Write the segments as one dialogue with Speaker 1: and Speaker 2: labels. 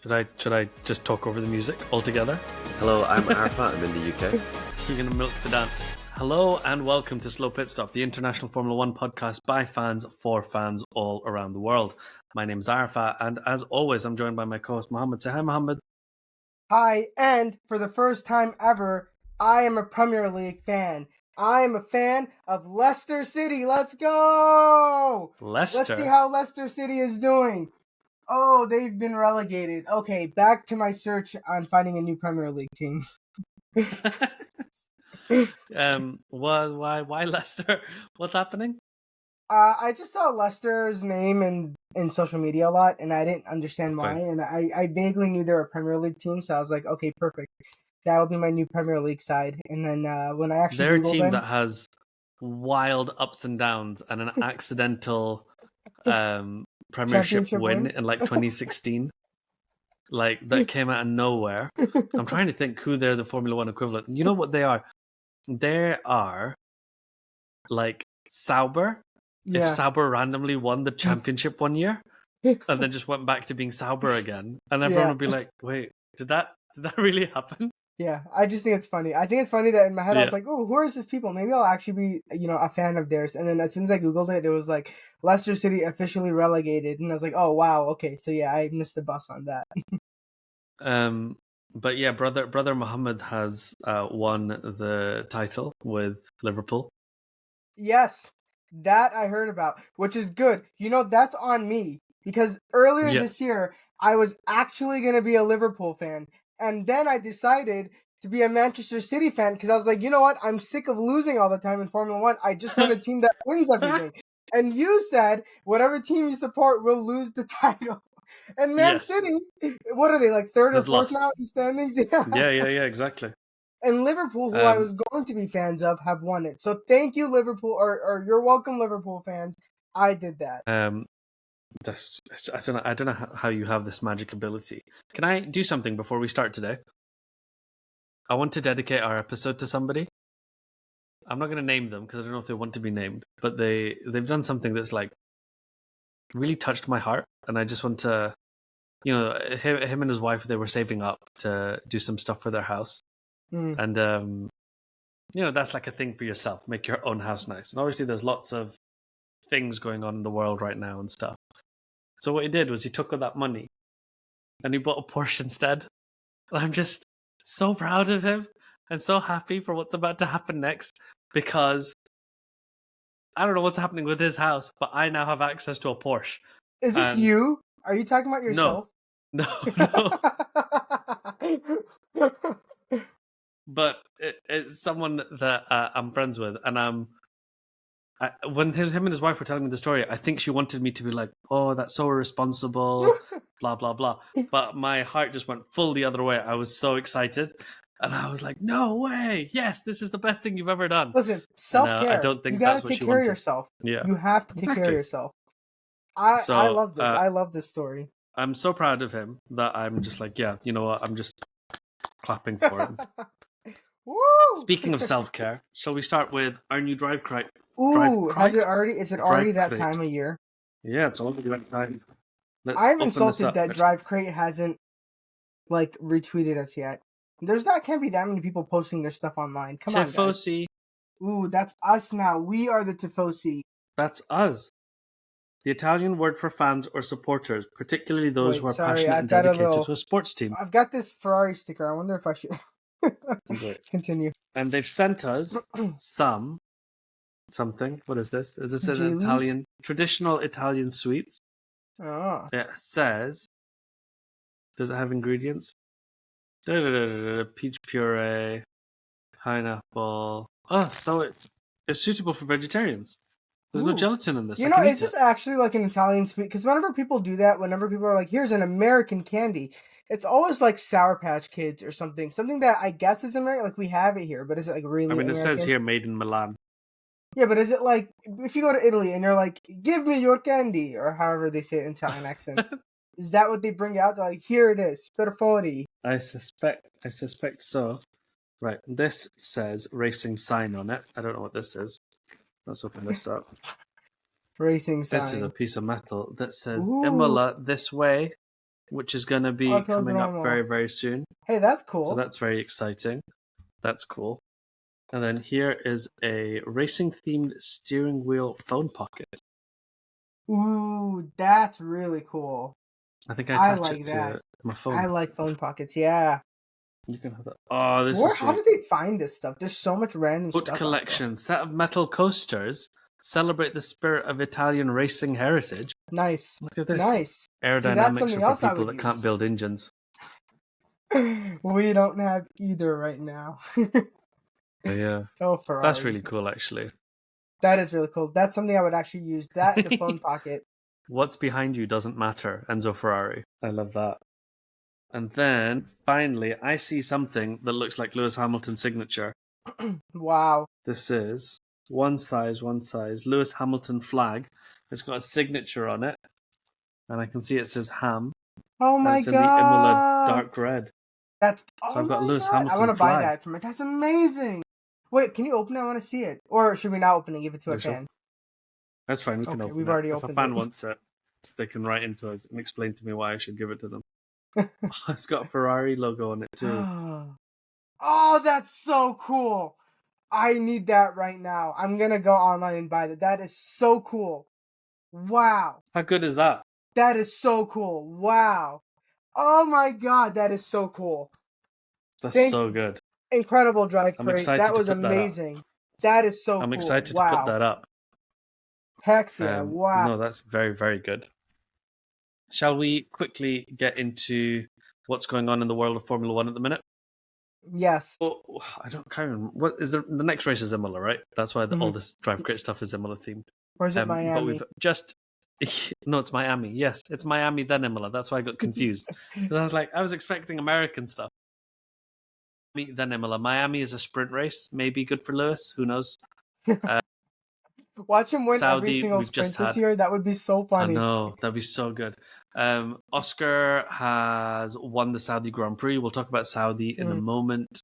Speaker 1: Should I just talk over the music altogether?
Speaker 2: Hello, I'm Arfa. I'm in the UK.
Speaker 1: You're going to milk the dance. Hello and welcome to Slow Pit Stop, the international Formula One podcast by fans for fans all around the world. My name's Arfa, and as always, I'm joined by my co-host Mohammed. Say hi, Mohammed.
Speaker 3: Hi, and for the first time ever, I am a Premier League fan. I am a fan of Leicester City. Let's go!
Speaker 1: Leicester.
Speaker 3: Let's see how Leicester City is doing. Oh, they've been relegated. Okay, back to my search on finding a new Premier League team.
Speaker 1: Why Leicester? What's happening?
Speaker 3: I just saw Leicester's name in social media a lot, and I didn't understand why.
Speaker 1: Fine.
Speaker 3: And I vaguely knew they were a Premier League team, so I was like, okay, perfect. That'll be my new Premier League side. And then when I actually
Speaker 1: They're a
Speaker 3: Googled
Speaker 1: team
Speaker 3: them,
Speaker 1: that has wild ups and downs and an accidental Premiership
Speaker 3: Championship
Speaker 1: win
Speaker 3: win?
Speaker 1: in like 2016. Like that came out of nowhere. I'm trying to think who they're the Formula One equivalent. You know what they are? They are like Sauber. If
Speaker 3: yeah.
Speaker 1: Sauber randomly won the championship one year and then just went back to being Sauber again, and everyone
Speaker 3: Yeah.
Speaker 1: would be like, "Wait, did that really happen?"
Speaker 3: Yeah, I just think it's funny. I think it's funny that in my head I was
Speaker 1: Yeah.
Speaker 3: like, oh, who are these people? Maybe I'll actually be, a fan of theirs. And then as soon as I Googled it, it was like, Leicester City officially relegated. And I was like, oh, wow, okay. So yeah, I missed the bus on that.
Speaker 1: But yeah, brother Mohammed has won the title with Liverpool.
Speaker 3: Yes, that I heard about, which is good. That's on me. Because earlier
Speaker 1: Yeah.
Speaker 3: this year, I was actually going to be a Liverpool fan. And then I decided to be a Manchester City fan because I was like, you know what? I'm sick of losing all the time in Formula One. I just want a team that wins everything. And you said whatever team you support will lose the title. And Man
Speaker 1: Yes.
Speaker 3: City, what are they, like third or
Speaker 1: Has
Speaker 3: fourth
Speaker 1: lost.
Speaker 3: now in the standings? Yeah.
Speaker 1: Yeah, exactly.
Speaker 3: And Liverpool, who I was going to be fans of, have won it. So thank you, Liverpool, or you're welcome, Liverpool fans. I did that.
Speaker 1: I don't know how you have this magic ability. Can I do something before we start today? I want to dedicate our episode to somebody. I'm not going to name them because I don't know if they want to be named, but they've done something that's like really touched my heart, and I just want to, him and his wife, they were saving up to do some stuff for their house, and that's like a thing for yourself, make your own house nice. And obviously, there's lots of things going on in the world right now and stuff. So what he did was he took all that money and he bought a Porsche instead. And I'm just so proud of him and so happy for what's about to happen next, because I don't know what's happening with his house, but I now have access to a Porsche.
Speaker 3: Is this you? Are you talking about yourself?
Speaker 1: No. But it's someone that I'm friends with, and when him and his wife were telling me the story, I think she wanted me to be like, "Oh, that's so irresponsible," blah blah blah. But my heart just went full the other way. I was so excited, and I was like, "No way! Yes, this is the best thing you've ever done."
Speaker 3: Listen, self-care.
Speaker 1: I don't think
Speaker 3: you gotta
Speaker 1: that's what
Speaker 3: take
Speaker 1: she
Speaker 3: care of
Speaker 1: wanted.
Speaker 3: yourself.
Speaker 1: Yeah,
Speaker 3: You have to take care of
Speaker 1: exactly.
Speaker 3: yourself. I love this. I love this story.
Speaker 1: I'm so proud of him that I'm just like, yeah, you know what? I'm just clapping for him.
Speaker 3: Woo!
Speaker 1: Speaking of self-care, shall we start with our new drive crate?
Speaker 3: Ooh,
Speaker 1: crate?
Speaker 3: is it already that
Speaker 1: crate.
Speaker 3: time of year?
Speaker 1: Yeah, it's already that time. Let's
Speaker 3: I've
Speaker 1: open this
Speaker 3: insulted
Speaker 1: up.
Speaker 3: that Drive Crate hasn't retweeted us yet. Can't be that many people posting their stuff online. Come on, guys.
Speaker 1: Tifosi.
Speaker 3: Ooh, that's us now. We are the Tifosi.
Speaker 1: That's us. The Italian word for fans or supporters, particularly those who are passionate and dedicated to a sports team.
Speaker 3: I've got this Ferrari sticker. I wonder if I should
Speaker 1: Great.
Speaker 3: continue.
Speaker 1: And they've sent us something. What is this? Is this an
Speaker 3: Jellies?
Speaker 1: traditional Italian sweets?
Speaker 3: Oh.
Speaker 1: It says, does it have ingredients? Peach puree, pineapple. Oh, so it's suitable for vegetarians. There's no gelatin in this.
Speaker 3: Is this actually like an Italian sweet? Because whenever people do that, whenever people are like, here's an American candy, it's always like Sour Patch Kids or something. Something that I guess is American. Like, we have it here, but is it like really American?
Speaker 1: It says here made in Milan.
Speaker 3: Yeah, but is it like, if you go to Italy and you're like, give me your candy, or however they say it in Italian accent, is that what they bring out? They're like, here it is, sperfori.
Speaker 1: I suspect so. Right, this says racing sign on it. I don't know what this is. Let's open this up.
Speaker 3: Racing sign.
Speaker 1: This is a piece of metal that says
Speaker 3: Ooh.
Speaker 1: Imola this way. which is going to be
Speaker 3: Auto
Speaker 1: coming up
Speaker 3: Dromo.
Speaker 1: very, very soon.
Speaker 3: Hey, that's cool.
Speaker 1: So that's very exciting. That's cool. And then here is a racing-themed steering wheel phone pocket.
Speaker 3: Ooh, that's really cool.
Speaker 1: I think I
Speaker 3: I
Speaker 1: attach
Speaker 3: like
Speaker 1: it
Speaker 3: that.
Speaker 1: to my phone.
Speaker 3: I like phone pockets, yeah.
Speaker 1: You can have that. Oh, this
Speaker 3: Where,
Speaker 1: is
Speaker 3: how
Speaker 1: sweet.
Speaker 3: did they find this stuff? There's so much random
Speaker 1: Boat
Speaker 3: stuff. out
Speaker 1: collection, set of metal coasters. Celebrate the spirit of Italian racing heritage.
Speaker 3: there. Nice.
Speaker 1: Look at this.
Speaker 3: Nice.
Speaker 1: Aerodynamics
Speaker 3: something
Speaker 1: are
Speaker 3: else
Speaker 1: for
Speaker 3: I
Speaker 1: people
Speaker 3: would
Speaker 1: that can't
Speaker 3: use.
Speaker 1: build engines.
Speaker 3: We don't have either right now.
Speaker 1: But yeah,
Speaker 3: Oh, Ferrari.
Speaker 1: that's really cool, actually.
Speaker 3: That is really cool. That's something I would actually use. That, the phone pocket.
Speaker 1: What's behind you doesn't matter. Enzo Ferrari. I love that. And then, finally, I see something that looks like Lewis Hamilton's signature.
Speaker 3: Wow.
Speaker 1: This is one size. Lewis Hamilton flag. It's got a signature on it. And I can see it says Ham.
Speaker 3: Oh
Speaker 1: And
Speaker 3: my
Speaker 1: it's in the Imola
Speaker 3: god.
Speaker 1: dark red.
Speaker 3: That's.
Speaker 1: So
Speaker 3: Oh
Speaker 1: I've got
Speaker 3: my
Speaker 1: Lewis
Speaker 3: god. I
Speaker 1: Hamilton
Speaker 3: want to buy
Speaker 1: flag.
Speaker 3: that from it. That's amazing. Wait, can you open it? I want to see it. Or should we not open it? Give it to a
Speaker 1: You sure?
Speaker 3: fan.
Speaker 1: That's fine, we can
Speaker 3: Okay,
Speaker 1: open
Speaker 3: we've
Speaker 1: it.
Speaker 3: already
Speaker 1: If
Speaker 3: opened
Speaker 1: a fan
Speaker 3: it.
Speaker 1: wants it, they can write into us and explain to me why I should give it to them. It's got a Ferrari logo on it too.
Speaker 3: Oh, that's so cool. I need that right now. I'm going to go online and buy that. That is so cool. Wow.
Speaker 1: How good is that?
Speaker 3: That is so cool. Wow. Oh my god, that is so cool.
Speaker 1: That's so good.
Speaker 3: Incredible drive
Speaker 1: I'm
Speaker 3: crate.
Speaker 1: excited
Speaker 3: That
Speaker 1: to
Speaker 3: was
Speaker 1: put that up.
Speaker 3: amazing. That is so cool.
Speaker 1: I'm excited
Speaker 3: wow.
Speaker 1: to put that up.
Speaker 3: Heck yeah. Wow.
Speaker 1: No, that's very, very good. Shall we quickly get into what's going on in the world of Formula One at the minute?
Speaker 3: Yes.
Speaker 1: Oh, I can't remember. What is the next race is Imola, right? That's why all this drive crate stuff is Imola themed.
Speaker 3: Or is it
Speaker 1: But
Speaker 3: Miami?
Speaker 1: we've just no, it's Miami. Yes, it's Miami then Imola. That's why I got confused. Because I was expecting American stuff. Then Imola. Miami is a sprint race. Maybe good for Lewis. Who knows?
Speaker 3: Watch him win every
Speaker 1: Saudi,
Speaker 3: single
Speaker 1: we've just
Speaker 3: sprint this
Speaker 1: had.
Speaker 3: year. That would be so funny.
Speaker 1: I know, that'd be so good. Oscar has won the Saudi Grand Prix. We'll talk about Saudi in a moment.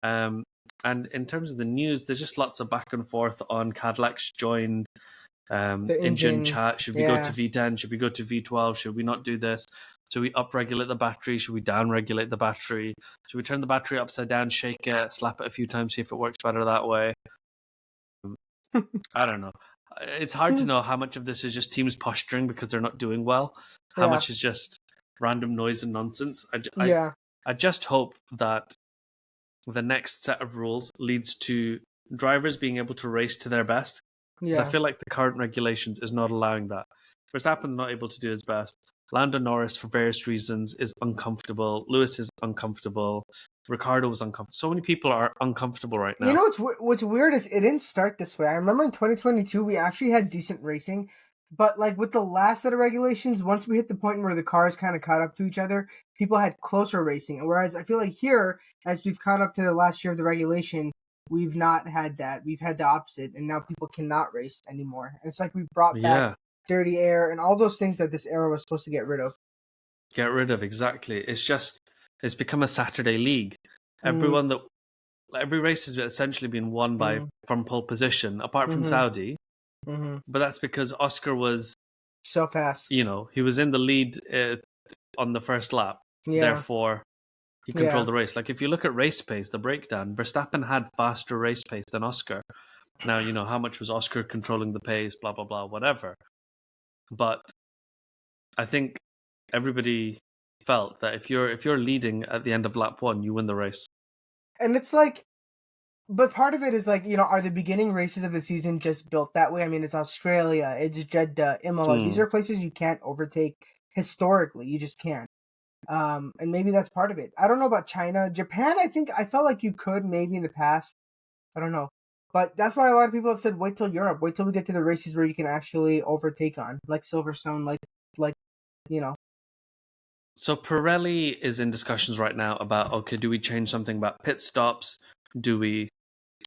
Speaker 1: And in terms of the news, there's just lots of back and forth on Cadillac's joined
Speaker 3: The
Speaker 1: engine chat. Should we
Speaker 3: yeah.
Speaker 1: go to V10? Should we go to V12? Should we not do this? Should we upregulate the battery? Should we downregulate the battery? Should we turn the battery upside down, shake it, slap it a few times, see if it works better that way? I don't know. It's hard to know how much of this is just teams posturing because they're not doing well. How much is just random noise and nonsense. I just hope that the next set of rules leads to drivers being able to race to their best. Because I feel like the current regulations is not allowing that. Verstappen's not able to do his best. Lando Norris, for various reasons, is uncomfortable. Lewis is uncomfortable. Ricardo was uncomfortable. So many people are uncomfortable right now.
Speaker 3: You know what's weird is it didn't start this way. I remember in 2022 we actually had decent racing, but like with the last set of regulations, once we hit the point where the cars kind of caught up to each other, people had closer racing. Whereas I feel like here, as we've caught up to the last year of the regulation, we've not had that. We've had the opposite, and now people cannot race anymore. And it's like we've brought back dirty air and all those things that this era was supposed to get rid of.
Speaker 1: Get rid of, exactly. It's become a Saturday league. Every race has essentially been won from pole position, apart from Saudi. But that's because Oscar was
Speaker 3: so fast.
Speaker 1: He was in the lead on the first lap. Therefore, he controlled the race. Like if you look at race pace, the breakdown, Verstappen had faster race pace than Oscar. Now, how much was Oscar controlling the pace, blah, blah, blah, whatever. But I think everybody felt that if you're leading at the end of lap 1, you win the race.
Speaker 3: And it's like, but part of it is like, are the beginning races of the season just built that way? I mean, it's Australia, it's Jeddah, Imola. These are places you can't overtake historically. You just can't. And maybe that's part of it. I don't know about China. Japan, I felt like you could maybe in the past. I don't know. But that's why a lot of people have said, wait till Europe. Wait till we get to the races where you can actually overtake on. Like Silverstone, like.
Speaker 1: So Pirelli is in discussions right now about, okay, do we change something about pit stops? Do we...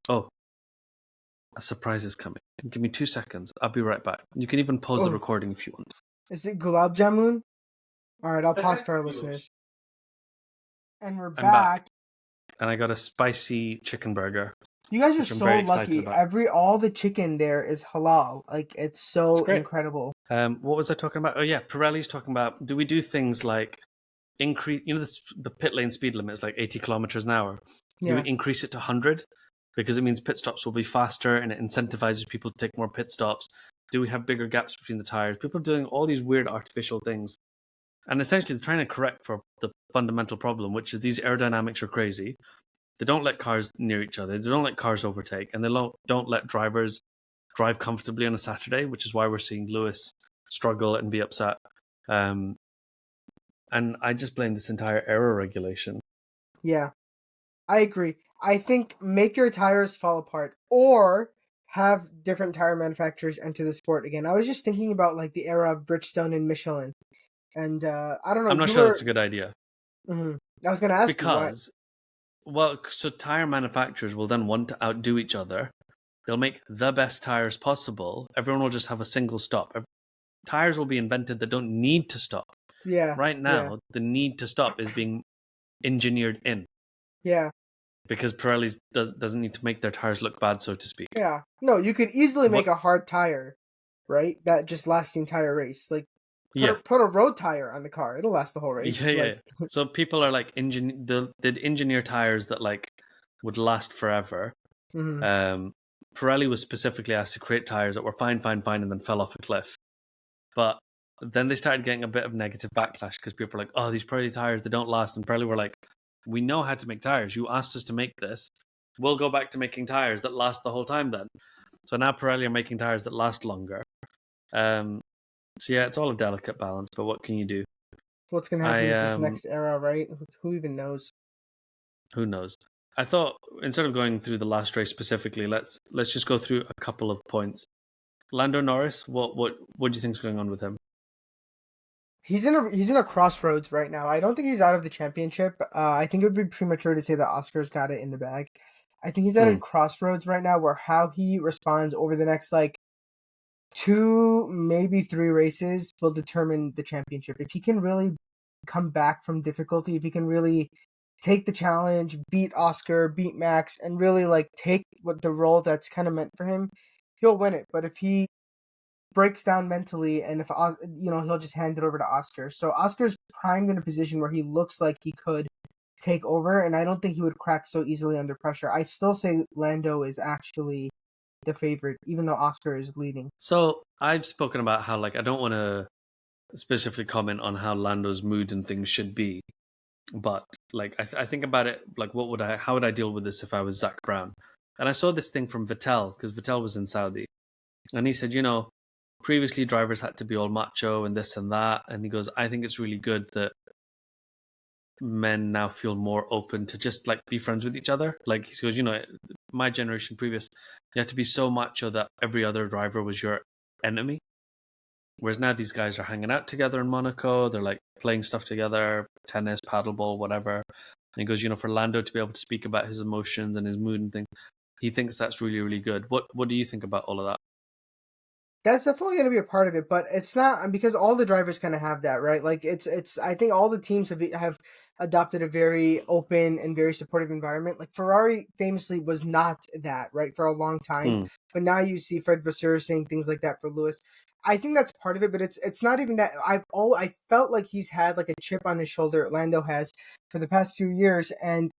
Speaker 1: Oh, a surprise is coming. Give me 2 seconds. I'll be right back. You can even pause the recording if you want.
Speaker 3: Is it Gulab Jamun? All right, I'll pause for our listeners. And we're back.
Speaker 1: And I got a spicy chicken burger.
Speaker 3: You guys are so lucky. All the chicken there is halal. Like, it's so incredible.
Speaker 1: What was I talking about? Oh yeah, Pirelli's talking about, do we do things like increase, the pit lane speed limit is like 80 kilometers an hour. Do we increase it to 100? Because it means pit stops will be faster and it incentivizes people to take more pit stops. Do we have bigger gaps between the tires? People are doing all these weird artificial things. And essentially, they're trying to correct for the fundamental problem, which is these aerodynamics are crazy. They don't let cars near each other. They don't let cars overtake. And they don't let drivers drive comfortably on a Saturday, which is why we're seeing Lewis struggle and be upset. And I just blame this entire aero regulation.
Speaker 3: Yeah, I agree. I think make your tires fall apart or have different tire manufacturers enter the sport again. I was just thinking about like the era of Bridgestone and Michelin. And I don't know.
Speaker 1: I'm not sure that's a good idea.
Speaker 3: Mm-hmm. I was going to ask
Speaker 1: because, so tire manufacturers will then want to outdo each other. They'll make the best tires possible. Everyone will just have a single stop. Tires will be invented that don't need to stop.
Speaker 3: Yeah.
Speaker 1: Right now, the need to stop is being engineered in.
Speaker 3: Yeah.
Speaker 1: Because Pirelli doesn't need to make their tires look bad, so to speak.
Speaker 3: Yeah. No, you could easily make a hard tire, right? That just lasts the entire race. Like, put a road tire on the car. It'll last the whole race.
Speaker 1: Yeah. So people are like, they'd engineer tires that like would last forever.
Speaker 3: Mm-hmm.
Speaker 1: Pirelli was specifically asked to create tires that were fine, and then fell off a cliff. But then they started getting a bit of negative backlash because people were like, oh, these Pirelli tires, they don't last. And Pirelli were like, we know how to make tires. You asked us to make this. We'll go back to making tires that last the whole time then. So now Pirelli are making tires that last longer. So yeah, it's all a delicate balance, but what can you do?
Speaker 3: What's going to happen with this next era, right? Who even knows?
Speaker 1: Who knows? I thought instead of going through the last race specifically, let's just go through a couple of points. Lando Norris, what do you think is going on with him?
Speaker 3: He's in a crossroads right now. I don't think he's out of the championship. I think it would be premature to say that Oscar's got it in the bag. I think he's at a crossroads right now where how he responds over the next like 2, maybe 3 races will determine the championship. If he can really come back from difficulty, if he can really take the challenge, beat Oscar, beat Max, and really like take what the role that's kind of meant for him, he'll win it. But if he breaks down mentally, and if he'll just hand it over to Oscar. So Oscar's primed in a position where he looks like he could take over, and I don't think he would crack so easily under pressure. I still say Lando is actually the favorite, even though Oscar is leading.
Speaker 1: So I've spoken about how like I don't want to specifically comment on how Lando's mood and things should be, but like I think about it like how would I deal with this if I was Zach Brown? And I saw this thing from Vettel because Vettel was in Saudi, and he said, previously drivers had to be all macho and this and that, and he goes, I think it's really good that men now feel more open to just like be friends with each other. Like he goes, my generation previous, you had to be so macho that every other driver was your enemy. Whereas now these guys are hanging out together in Monaco. They're like playing stuff together, tennis, paddleball, whatever. And he goes, for Lando to be able to speak about his emotions and his mood and things, he thinks that's really, really good. What do you think about all of that?
Speaker 3: That's definitely going to be a part of it, but it's not because all the drivers kind of have that, right? Like it's. I think all the teams have adopted a very open and very supportive environment. Like Ferrari famously was not that, right, for a long time. But now you see Fred Vasseur saying things like that for Lewis. I think that's part of it, but it's not even that. I felt like he's had like a chip on his shoulder. Lando has for the past few years, and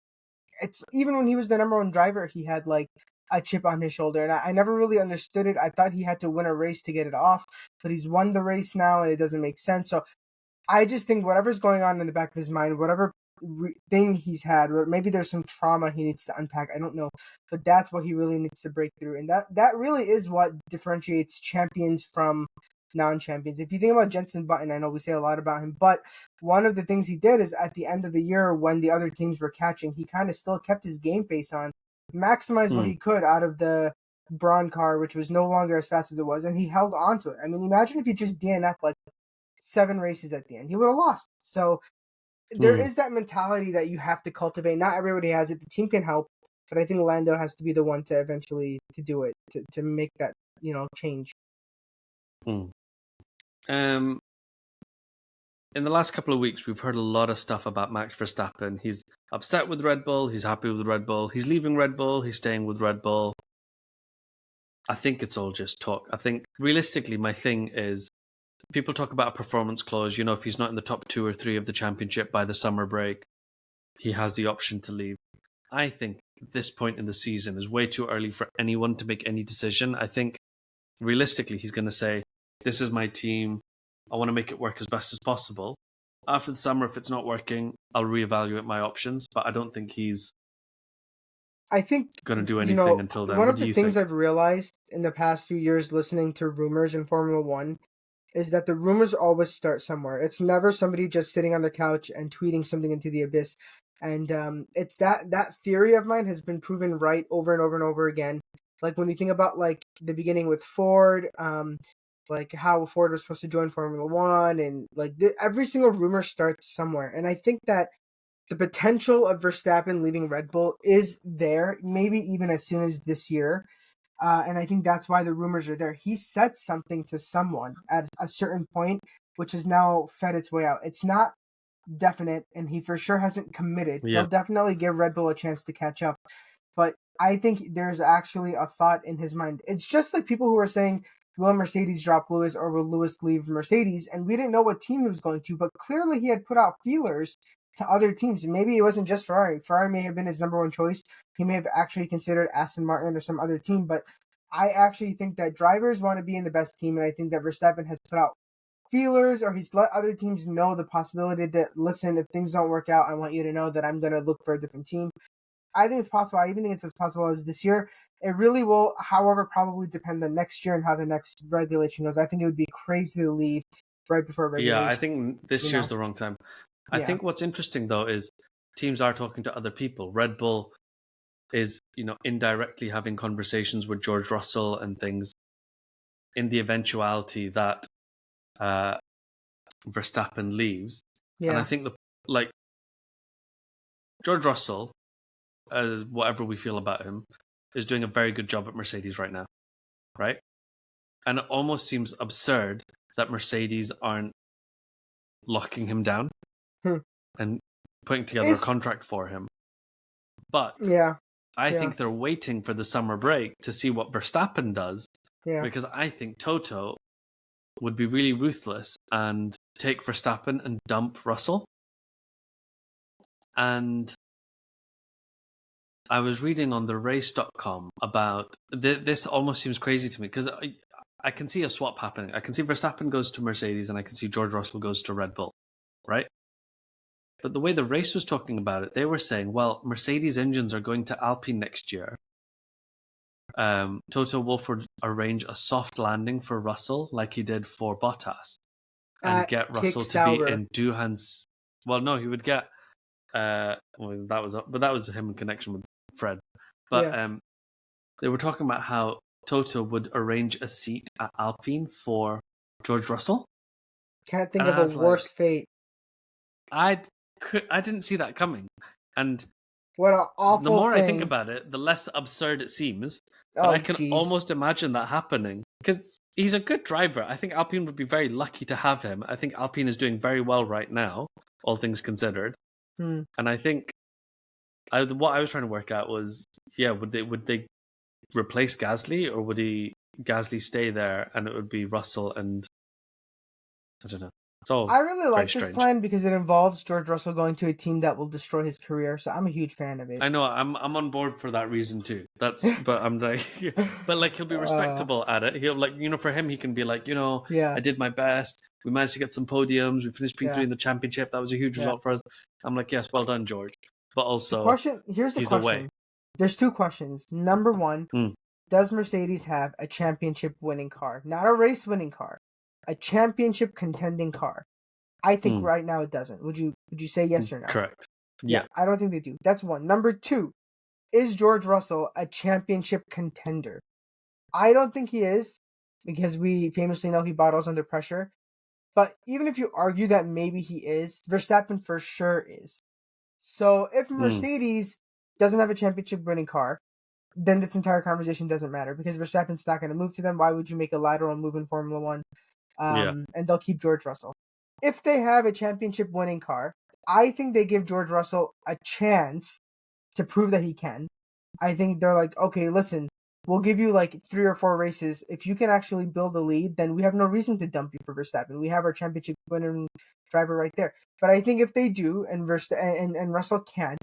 Speaker 3: it's even when he was the number 1 driver, he had like a chip on his shoulder, and I never really understood it. I thought he had to win a race to get it off, but he's won the race now, and it doesn't make sense. So I just think whatever's going on in the back of his mind, whatever thing he's had, maybe there's some trauma he needs to unpack. I don't know, but that's what he really needs to break through, and that really is what differentiates champions from non-champions. If you think about Jenson Button, I know we say a lot about him, but one of the things he did is at the end of the year when the other teams were catching, he kind of still kept his game face on, maximized what he could out of the Braun car, which was no longer as fast as it was, and he held on to it. I mean, imagine if he just DNF'd like 7 races at the end. He would have lost. So there is that mentality that you have to cultivate. Not everybody has it. The team can help, but I think Lando has to be the one to eventually to do it, to make that, change.
Speaker 1: In the last couple of weeks, we've heard a lot of stuff about Max Verstappen. He's upset with Red Bull. He's happy with Red Bull. He's leaving Red Bull. He's staying with Red Bull. I think it's all just talk. I think realistically, my thing is people talk about a performance clause. If he's not in the top 2 or 3 of the championship by the summer break, he has the option to leave. I think at this point in the season is way too early for anyone to make any decision. I think realistically, he's going to say, this is my team. I want to make it work as best as possible. After the summer, if it's not working, I'll reevaluate my options. But I don't think he's going to do anything until then.
Speaker 3: One
Speaker 1: What
Speaker 3: of
Speaker 1: do
Speaker 3: the
Speaker 1: you
Speaker 3: things
Speaker 1: think?
Speaker 3: I've realized in the past few years listening to rumors in Formula One is that the rumors always start somewhere. It's never somebody just sitting on their couch and tweeting something into the abyss. And it's that theory of mine has been proven right over and over and over again. Like when you think about like the beginning with Ford, like how Ford was supposed to join Formula One, and like every single rumor starts somewhere. And I think that the potential of Verstappen leaving Red Bull is there, maybe even as soon as this year. And I think that's why the rumors are there. He said something to someone at a certain point, which has now fed its way out. It's not definite, and he for sure hasn't committed.
Speaker 1: Yeah.
Speaker 3: He'll definitely give Red Bull a chance to catch up. But I think there's actually a thought in his mind. It's just like people who are saying, will Mercedes drop Lewis or will Lewis leave Mercedes? And we didn't know what team he was going to, but clearly he had put out feelers to other teams. Maybe it wasn't just Ferrari. Ferrari may have been his number one choice. He may have actually considered Aston Martin or some other team, but I actually think that drivers want to be in the best team, and I think that Verstappen has put out feelers, or he's let other teams know the possibility that, listen, if things don't work out, I want you to know that I'm going to look for a different team. I think it's possible. I even think it's as possible as this year. It really will, however, probably depend on next year and how the next regulation goes. I think it would be crazy to leave right before regulation.
Speaker 1: Yeah, I think this year's the wrong time. I think what's interesting, though, is teams are talking to other people. Red Bull is, indirectly having conversations with George Russell and things in the eventuality that Verstappen leaves.
Speaker 3: Yeah.
Speaker 1: And I think George Russell, whatever we feel about him, is doing a very good job at Mercedes right now, right? And it almost seems absurd that Mercedes aren't locking him down and putting together a contract for him. But I think they're waiting for the summer break to see what Verstappen does, because I think Toto would be really ruthless and take Verstappen and dump Russell. And I was reading on the race.com about this. Almost seems crazy to me because I can see a swap happening. I can see Verstappen goes to Mercedes and I can see George Russell goes to Red Bull, right? But the way the race was talking about it, they were saying, well, Mercedes engines are going to Alpine next year. Toto Wolff would arrange a soft landing for Russell like he did for Bottas and get Russell to be in Duhan's. Well, no, he would get. That was him in connection with Fred. But they were talking about how Toto would arrange a seat at Alpine for George Russell.
Speaker 3: Can't think of a worse fate.
Speaker 1: I didn't see that coming, and
Speaker 3: what an awful
Speaker 1: the more
Speaker 3: thing.
Speaker 1: I think about it, the less absurd it seems. But I can almost imagine that happening because he's a good driver. I think Alpine would be very lucky to have him. I think Alpine is doing very well right now, all things considered. And I think what I was trying to work out was, would they replace Gasly, or would Gasly stay there and it would be Russell and I don't know.
Speaker 3: I really like this plan because it involves George Russell going to a team that will destroy his career. So I'm a huge fan of it.
Speaker 1: I know I'm on board for that reason too. But I'm like, but like he'll be respectable at it. He'll for him he can be like, I did my best. We managed to get some podiums. We finished P3 in the championship. That was a huge result for us. I'm like, yes, well done, George. But also,
Speaker 3: here's the
Speaker 1: he's
Speaker 3: question.
Speaker 1: Away.
Speaker 3: There's two questions. Number one, does Mercedes have a championship winning car? Not a race winning car. A championship contending car. I think right now it doesn't. Would you say yes or no?
Speaker 1: Correct.
Speaker 3: Yeah, I don't think they do. That's one. Number two, is George Russell a championship contender? I don't think he is, because we famously know he bottles under pressure. But even if you argue that maybe he is, Verstappen for sure is. So if Mercedes doesn't have a championship winning car, then this entire conversation doesn't matter, because Verstappen's not going to move to them. Why would you make a lateral move in Formula One? And they'll keep George Russell. If they have a championship winning car, I think they give George Russell a chance to prove that he can. I think they're like, okay, listen, we'll give you like 3 or 4 races. If you can actually build a lead, then we have no reason to dump you for Verstappen. We have our championship winning driver right there. But I think if they do, and Russell can't,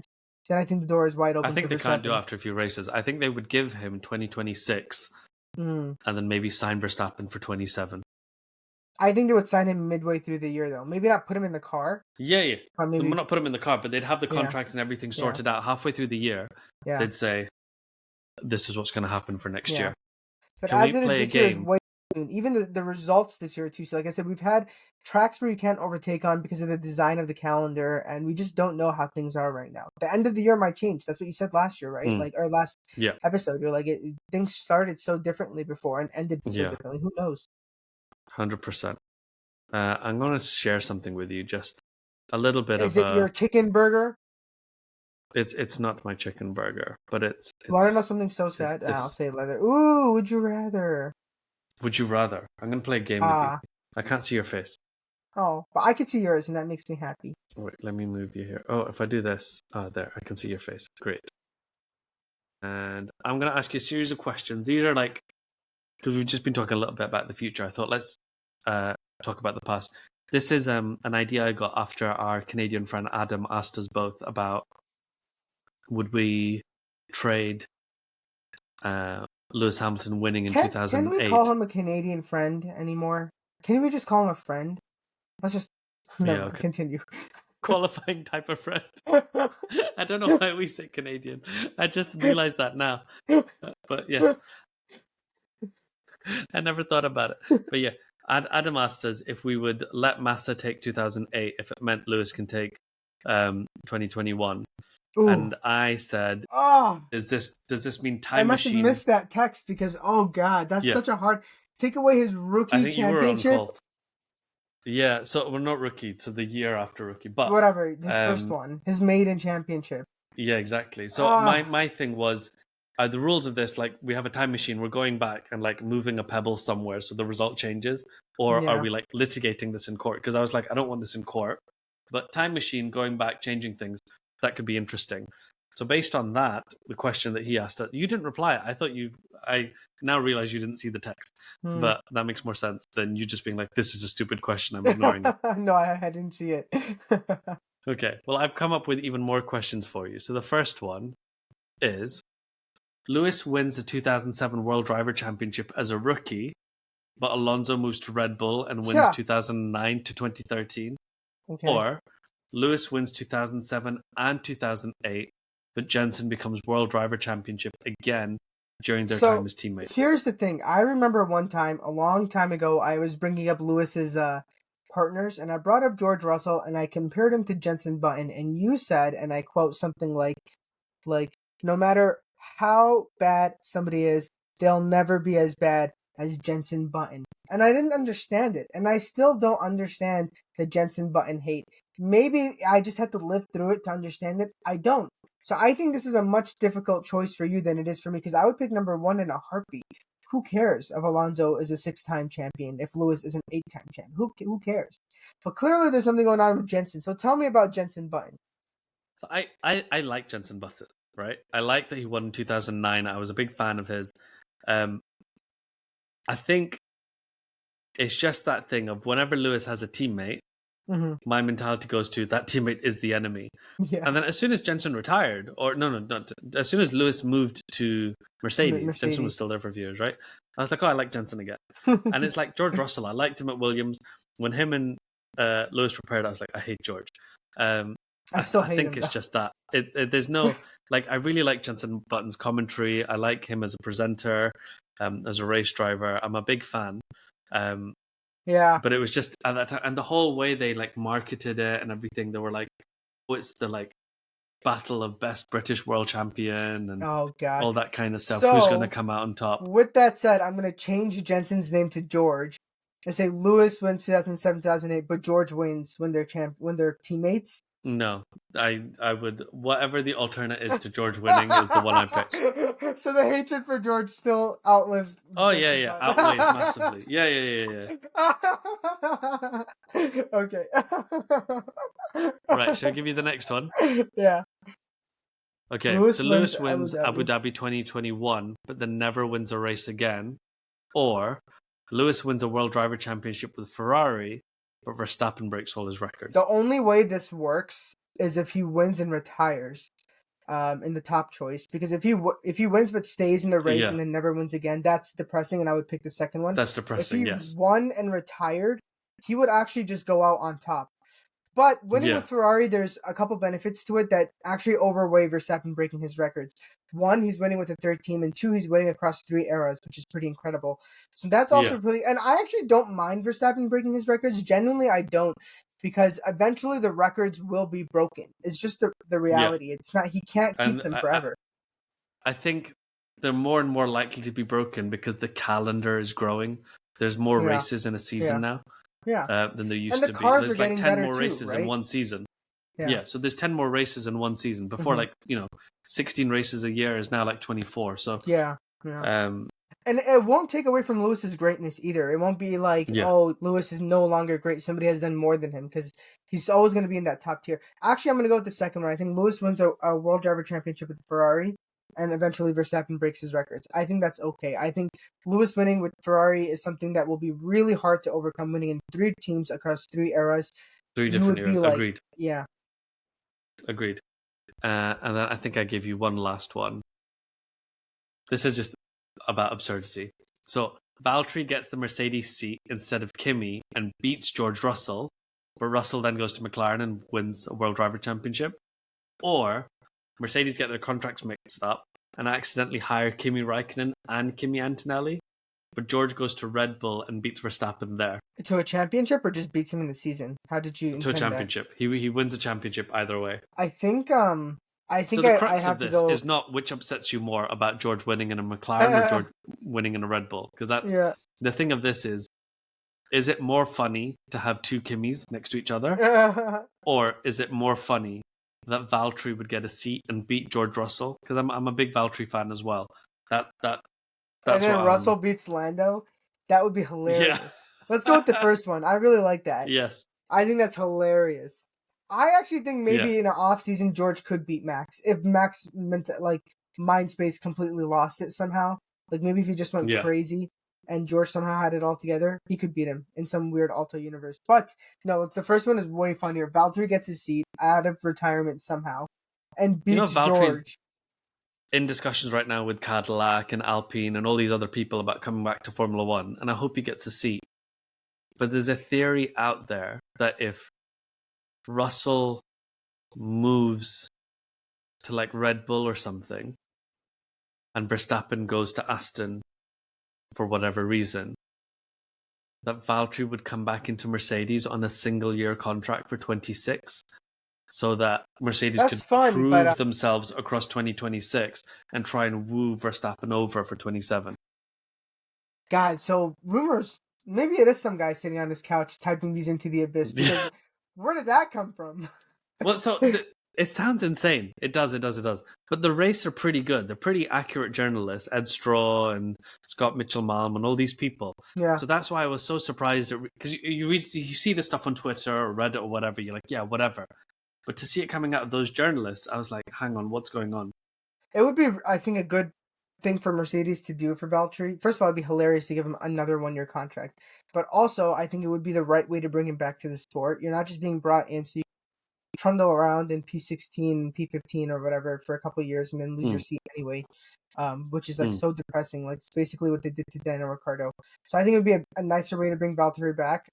Speaker 3: then I think the door is wide open.
Speaker 1: I think
Speaker 3: for
Speaker 1: they can't do
Speaker 3: Verstappen.
Speaker 1: after a few races. I think they would give him 2026 and then maybe sign Verstappen for 27.
Speaker 3: I think they would sign him midway through the year, though. Maybe not put him in the car.
Speaker 1: Yeah.
Speaker 3: But maybe
Speaker 1: Not put him in the car, but they'd have the contract and everything sorted out halfway through the year.
Speaker 3: Yeah.
Speaker 1: They'd say, this is what's going to happen for next year.
Speaker 3: But
Speaker 1: Can
Speaker 3: as
Speaker 1: we
Speaker 3: it is
Speaker 1: play a
Speaker 3: this year is
Speaker 1: game?
Speaker 3: way soon. Even the results this year too. So like I said, we've had tracks where you can't overtake on because of the design of the calendar, and we just don't know how things are right now. The end of the year might change. That's what you said last year, right? Like or last episode. You're like things started so differently before and ended so differently. Who knows?
Speaker 1: 100%. I'm going to share something with you. Just a little bit
Speaker 3: Is
Speaker 1: of
Speaker 3: it your chicken burger?
Speaker 1: It's not my chicken burger, but it's
Speaker 3: You want to know something so sad? I'll say leather. Ooh, would you rather?
Speaker 1: Would you rather? I'm going to play a game with you. I can't see your face.
Speaker 3: Oh, but I can see yours, and that makes me happy.
Speaker 1: Wait, let me move you here. Oh, if I do this, there, I can see your face. Great. And I'm going to ask you a series of questions. These are like, because we've just been talking a little bit about the future. I thought let's talk about the past. This is an idea I got after our Canadian friend Adam asked us both about would we trade Lewis Hamilton winning in 2008.
Speaker 3: Can we call him a Canadian friend anymore? Can we just call him a friend? Let's just continue.
Speaker 1: Qualifying type of friend. I don't know why we say Canadian. I just realized that now. But yes. I never thought about it. But yeah, Adam asked us if we would let Massa take 2008 if it meant Lewis can take 2021. Ooh. And I said, does this mean time machine? I must have
Speaker 3: missed that text because, oh God, that's such a hard... Take away his rookie championship.
Speaker 1: You were on call. Yeah, so we're not rookie, to the year after rookie. But
Speaker 3: whatever, his first one. His maiden championship.
Speaker 1: Yeah, exactly. So my thing was, the rules of this, like we have a time machine, we're going back and like moving a pebble somewhere so the result changes. Or are we like litigating this in court? Because I was like, I don't want this in court. But time machine, going back, changing things, that could be interesting. So based on that, the question that he asked, you didn't reply. I now realize you didn't see the text, but that makes more sense than you just being like, this is a stupid question, I'm ignoring it.
Speaker 3: No, I didn't see it.
Speaker 1: Okay, well, I've come up with even more questions for you. So the first one is, Lewis wins the 2007 World Driver Championship as a rookie, but Alonso moves to Red Bull and wins 2009 to 2013. Okay. Or Lewis wins 2007 and 2008, but Jensen becomes World Driver Championship again during their time as teammates.
Speaker 3: Here's the thing. I remember one time, a long time ago, I was bringing up Lewis's partners, and I brought up George Russell, and I compared him to Jensen Button, and you said, and I quote something like, no matter how bad somebody is, they'll never be as bad as Jensen Button. And I didn't understand it, and I still don't understand the Jensen Button hate. Maybe I just had to live through it to understand it. I don't. So I think this is a much difficult choice for you than it is for me, because I would pick number 1 in a heartbeat. Who cares if Alonso is a 6-time champion, if Lewis is an 8-time champion? Who cares? But clearly there's something going on with Jensen. So tell me about Jensen Button.
Speaker 1: So I like Jensen Button, right? I like that he won in 2009. I was a big fan of his. I think it's just that thing of whenever Lewis has a teammate, my mentality goes to that teammate is the enemy. Yeah. And then as soon as Jensen retired, or as soon as Lewis moved to Mercedes, Jensen was still there for a few years, right? I was like, oh, I like Jensen again. And it's like George Russell. I liked him at Williams. When him and Lewis prepared, I was like, I hate George. I think it's just that. There's no, like, I really like Jensen Button's commentary. I like him as a presenter, as a race driver. I'm a big fan.
Speaker 3: Yeah,
Speaker 1: but it was just at that time, and the whole way they like marketed it and everything, they were like, oh, it's the like battle of best British world champion and all that kind of stuff. So, who's going to come out on top?
Speaker 3: With that said, I'm going to change Jensen's name to George and say Lewis wins 2007, 2008, but George wins when they're teammates.
Speaker 1: No, I would, whatever the alternate is to George winning is the one I pick.
Speaker 3: So the hatred for George still outlives.
Speaker 1: Oh yeah, outweighs massively. Yeah.
Speaker 3: Okay.
Speaker 1: Right, shall I give you the next one?
Speaker 3: Yeah.
Speaker 1: Okay,
Speaker 3: Lewis
Speaker 1: so Lewis
Speaker 3: wins
Speaker 1: wins
Speaker 3: Abu
Speaker 1: Abu
Speaker 3: Dhabi.
Speaker 1: Dhabi 2021, but then never wins a race again. Or Lewis wins a World Driver Championship with Ferrari, but Verstappen breaks all his records.
Speaker 3: The only way this works is if he wins and retires in the top choice. Because if he wins but stays in the race
Speaker 1: Yeah.
Speaker 3: and then never wins again, that's depressing, and I would pick the second one.
Speaker 1: That's
Speaker 3: If
Speaker 1: depressing,
Speaker 3: he
Speaker 1: yes.
Speaker 3: won and retired, he would actually just go out on top. But winning
Speaker 1: Yeah.
Speaker 3: with Ferrari, there's a couple benefits to it that actually overweigh Verstappen breaking his records. One, he's winning with a third team, and two, he's winning across 3 eras, which is pretty incredible. So that's also
Speaker 1: Yeah.
Speaker 3: really, and I actually don't mind Verstappen breaking his records. Genuinely, I don't, because eventually the records will be broken. It's just the reality. It's not, he can't keep
Speaker 1: And
Speaker 3: them forever.
Speaker 1: I think they're more and more likely to be broken because the calendar is growing. There's more
Speaker 3: Yeah.
Speaker 1: races in a season now than there used
Speaker 3: And the
Speaker 1: to be.
Speaker 3: cars
Speaker 1: There's
Speaker 3: are
Speaker 1: like
Speaker 3: getting
Speaker 1: 10
Speaker 3: better
Speaker 1: more
Speaker 3: too,
Speaker 1: races in
Speaker 3: right?
Speaker 1: one season.
Speaker 3: Yeah.
Speaker 1: Yeah, so there's 10 more races in one season. Before,
Speaker 3: Mhm.
Speaker 1: 16 races a year is now like 24. So,
Speaker 3: Yeah.
Speaker 1: um,
Speaker 3: And it won't take away from Lewis's greatness either. It won't be like,
Speaker 1: Yeah.
Speaker 3: oh, Lewis is no longer great. Somebody has done more than him, because he's always going to be in that top tier. Actually, I'm going to go with the second one. I think Lewis wins a World Driver Championship with Ferrari, and eventually Verstappen breaks his records. I think that's okay. I think Lewis winning with Ferrari is something that will be really hard to overcome. Winning in 3 teams across 3 eras,
Speaker 1: 3
Speaker 3: you
Speaker 1: different
Speaker 3: would be
Speaker 1: eras.
Speaker 3: like,
Speaker 1: Agreed.
Speaker 3: yeah.
Speaker 1: Agreed. And then I think I gave you one last one. This is just about absurdity. So Valtteri gets the Mercedes seat instead of Kimi and beats George Russell, but Russell then goes to McLaren and wins a World Driver Championship. Or Mercedes get their contracts mixed up and accidentally hire Kimi Räikkönen and Kimi Antonelli, but George goes to Red Bull and beats Verstappen there.
Speaker 3: To a championship, or just beats him in the season? How did you intend
Speaker 1: to a championship? He wins a championship either way.
Speaker 3: I think
Speaker 1: So the crux
Speaker 3: I have
Speaker 1: of this
Speaker 3: to go.
Speaker 1: is not which upsets you more about George winning in a McLaren or George winning in a Red Bull, because that's the thing of this is it more funny to have 2 Kimmys next to each other, or is it more funny that Valtteri would get a seat and beat George Russell? Because I'm a big Valtteri fan as well. That's
Speaker 3: and then
Speaker 1: what
Speaker 3: Russell beats Lando. That would be hilarious.
Speaker 1: Yeah.
Speaker 3: Let's go with the first one. I really like that.
Speaker 1: Yes.
Speaker 3: I think that's hilarious. I actually think maybe in an off season George could beat Max if Max mind space completely lost it somehow. Like maybe if he just went crazy and George somehow had it all together, he could beat him in some weird Alto universe. But no, the first one is way funnier. Valtteri gets his seat out of retirement somehow and beats George.
Speaker 1: In discussions right now with Cadillac and Alpine and all these other people about coming back to Formula One, and I hope he gets a seat. But there's a theory out there that if Russell moves to like Red Bull or something, and Verstappen goes to Aston for whatever reason, that Valtteri would come back into Mercedes on a single-year contract for 26, so that Mercedes could prove themselves across 2026 and try and woo Verstappen over for 27.
Speaker 3: God, so rumors, maybe it is some guy sitting on his couch typing these into the abyss, because where did that come from?
Speaker 1: Well, so it sounds insane. It does. But the race are pretty good. They're pretty accurate journalists. Ed Straw and Scott Mitchell-Malm and all these people.
Speaker 3: Yeah.
Speaker 1: So that's why I was so surprised, because you see this stuff on Twitter or Reddit or whatever. You're like, yeah, whatever. But to see it coming out of those journalists, I was like, hang on, what's going on?
Speaker 3: It would be, I think, a good thing for Mercedes to do for Valtteri. First of all, it'd be hilarious to give him another 1-year contract. But also, I think it would be the right way to bring him back to the sport. You're not just being brought in so you trundle around in P16, P15 or whatever for a couple of years and then lose your seat anyway, which is so depressing. Like, it's basically what they did to Daniel Ricciardo. So I think it would be a nicer way to bring Valtteri back.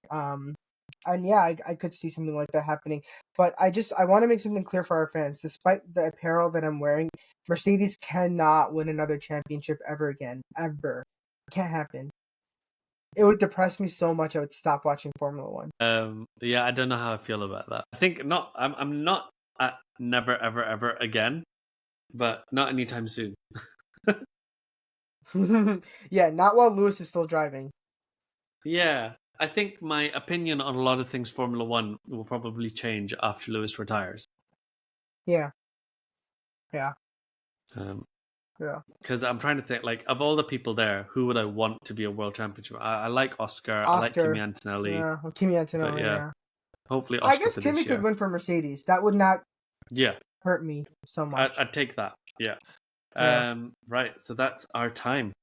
Speaker 3: And yeah, I could see something like that happening. But I want to make something clear for our fans. Despite the apparel that I'm wearing, Mercedes cannot win another championship ever again. Ever. It can't happen. It would depress me so much I would stop watching Formula One.
Speaker 1: Yeah, I don't know how I feel about that. I think not. I'm not at never, ever, ever again, but not anytime soon.
Speaker 3: Yeah, not while Lewis is still driving.
Speaker 1: Yeah. I think my opinion on a lot of things Formula One will probably change after Lewis retires.
Speaker 3: Yeah.
Speaker 1: Yeah. Because I'm trying to think, like, of all the people there, who would I want to be a world championship? I like Oscar. I like Kimi Antonelli.
Speaker 3: Yeah, Kimi Antonelli. Yeah.
Speaker 1: Hopefully, Oscar.
Speaker 3: I guess Kimi could win for Mercedes. That would not.
Speaker 1: Yeah.
Speaker 3: hurt me so much.
Speaker 1: I'd take that. Yeah.
Speaker 3: Yeah.
Speaker 1: Right. So that's our time.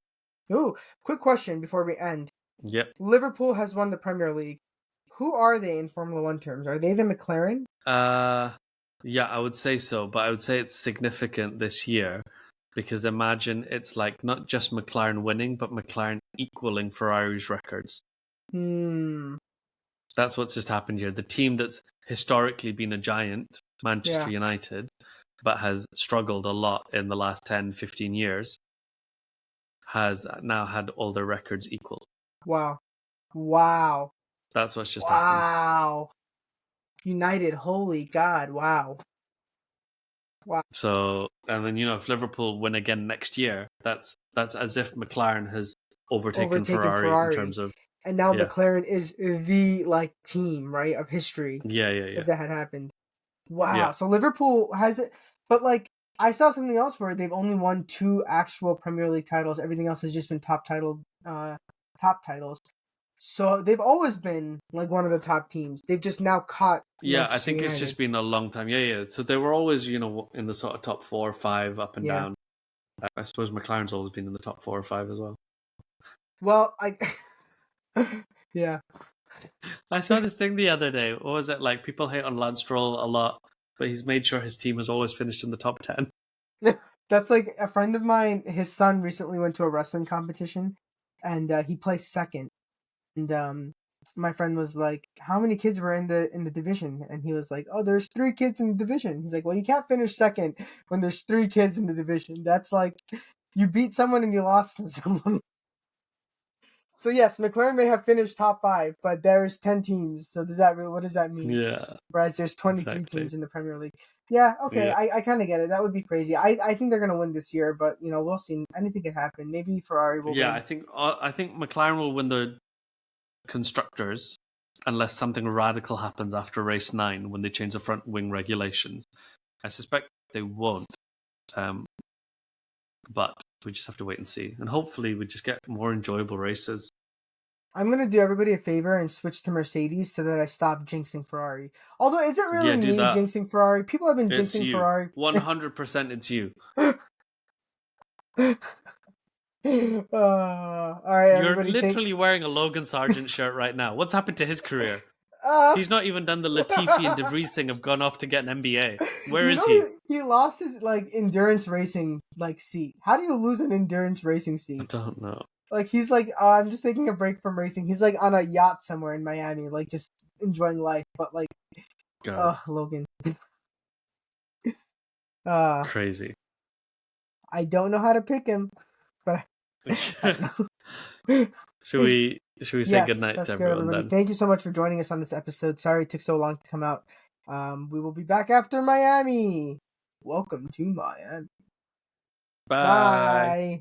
Speaker 3: Ooh, quick question before we end.
Speaker 1: Yep.
Speaker 3: Liverpool has won the Premier League. Who are they in Formula One terms? Are they the McLaren?
Speaker 1: Yeah, I would say so, but I would say it's significant this year because imagine it's like not just McLaren winning, but McLaren equaling Ferrari's records. That's what's just happened here. The team that's historically been a giant, Manchester United, but has struggled a lot in the last 10, 15 years, has now had all their records equal.
Speaker 3: Wow.
Speaker 1: That's what's just happened.
Speaker 3: Wow. United, holy God, wow.
Speaker 1: So, and then, if Liverpool win again next year, that's as if McLaren has overtaken Ferrari in terms of...
Speaker 3: And now McLaren is the team, right, of history.
Speaker 1: Yeah.
Speaker 3: If that had happened. Wow.
Speaker 1: Yeah.
Speaker 3: So Liverpool has it, but I saw something else where they've only won 2 actual Premier League titles. Everything else has just been top titles. So they've always been one of the top teams. They've just now caught.
Speaker 1: Yeah, I think it's just been a long time. Yeah. So they were always, in the sort of top 4 or 5 up and down. I suppose McLaren's always been in the top 4 or 5 as well.
Speaker 3: Well, yeah.
Speaker 1: I saw this thing the other day. What was it like? People hate on Lance Stroll a lot, but he's made sure his team has always finished in the top 10.
Speaker 3: That's like a friend of mine. His son recently went to a wrestling competition, and he placed second. And my friend was like, "How many kids were in the division?" And he was like, "Oh, there's 3 kids in the division." He's like, "Well, you can't finish second when there's 3 kids in the division. That's like you beat someone and you lost to someone." So yes, McLaren may have finished top 5, but there's 10 teams. So what does that mean?
Speaker 1: Yeah.
Speaker 3: Whereas there's 23 teams in the Premier League. Yeah, okay, yeah. I kind of get it. That would be crazy. I think they're gonna win this year, but we'll see. Anything can happen. Maybe Ferrari will.
Speaker 1: Yeah,
Speaker 3: win.
Speaker 1: I think McLaren will win the constructors unless something radical happens after race 9 when they change the front wing regulations. I suspect they won't, but we just have to wait and see, and hopefully we just get more enjoyable races.
Speaker 3: I'm gonna do everybody a favor and switch to Mercedes so that I stop jinxing Ferrari. Although, is it really me jinxing Ferrari? People have been jinxing Ferrari.
Speaker 1: 100% it's you.
Speaker 3: All right,
Speaker 1: you're literally wearing a Logan Sargent shirt right now. What's happened to his career? He's not even done the Latifi and De Vries thing of gone off to get an MBA. Where is he?
Speaker 3: He lost his endurance racing seat. How do you lose an endurance racing seat?
Speaker 1: I don't know.
Speaker 3: He's like, I'm just taking a break from racing. He's on a yacht somewhere in Miami, just enjoying life. But Logan.
Speaker 1: Crazy.
Speaker 3: I don't know how to pick him, but
Speaker 1: Should we say goodnight to everyone then?
Speaker 3: Thank you so much for joining us on this episode. Sorry it took so long to come out. We will be back after Miami. Welcome to Miami.
Speaker 1: Bye.